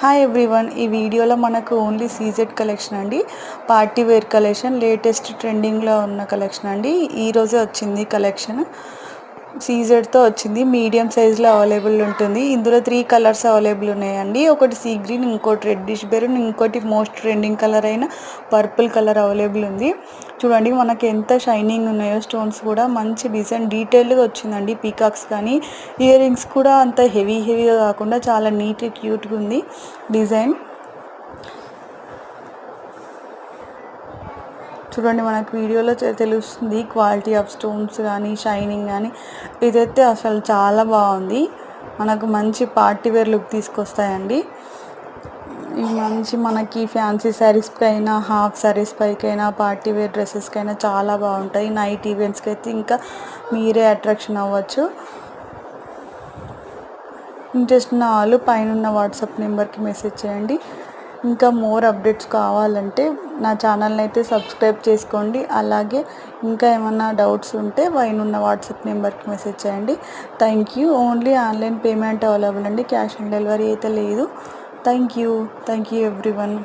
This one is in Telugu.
హాయ్ ఎవ్రీవన్, ఈ వీడియోలో మనకు ఓన్లీ సీజెడ్ కలెక్షన్ అండి. పార్టీ వేర్ కలెక్షన్, లేటెస్ట్ ట్రెండింగ్లో ఉన్న కలెక్షన్ అండి. ఈరోజే వచ్చింది కలెక్షన్. సీజెడ్తో వచ్చింది, మీడియం సైజ్లో అవైలబుల్ ఉంటుంది. ఇందులో 3 కలర్స్ అవైలబుల్ ఉన్నాయండి. ఒకటి సీ గ్రీన్, ఇంకోటి రెడ్డిష్ బెరూన్, ఇంకోటి మోస్ట్ ట్రెండింగ్ కలర్ అయిన పర్పుల్ కలర్ అవైలబుల్ ఉంది. చూడండి మనకి ఎంత షైనింగ్ ఉన్నాయో, స్టోన్స్ కూడా మంచి డిజైన్ డీటెయిల్గా వచ్చిందండి. పీకాక్స్ కానీ ఇయర్ రింగ్స్ కూడా అంత హెవీగా కాకుండా చాలా నీట్ క్యూట్గా ఉంది డిజైన్. చూడండి మనకు వీడియోలో తెలుస్తుంది క్వాలిటీ ఆఫ్ స్టోన్స్ కానీ షైనింగ్ కానీ. ఇదైతే అసలు చాలా బాగుంది, మనకు మంచి పార్టీ వేర్ లుక్ తీసుకొస్తాయండి. ఇవి మంచి మనకి ఫ్యాన్సీ శారీస్కి అయినా, హాఫ్ శారీస్ పైకైనా, పార్టీ వేర్ డ్రెస్సెస్కి అయినా చాలా బాగుంటాయి. నైట్ ఈవెంట్స్కి అయితే ఇంకా మీరే అట్రాక్షన్ అవ్వచ్చు. ఇంట్రెస్ట్ ఉన్న వాళ్ళు పైన వాట్సాప్ నెంబర్కి మెసేజ్ చేయండి. ఇంకా మోర్ అప్డేట్స్ కావాలంటే నా ఛానల్ని అయితే సబ్స్క్రైబ్ చేసుకోండి. అలాగే ఇంకా ఏమన్నా డౌట్స్ ఉంటే పైన వాట్సాప్ నెంబర్కి మెసేజ్ చేయండి. Thank you. Only online payment available అండి, క్యాష్ ఆన్ డెలివరీ అయితే లేదు. Thank you everyone.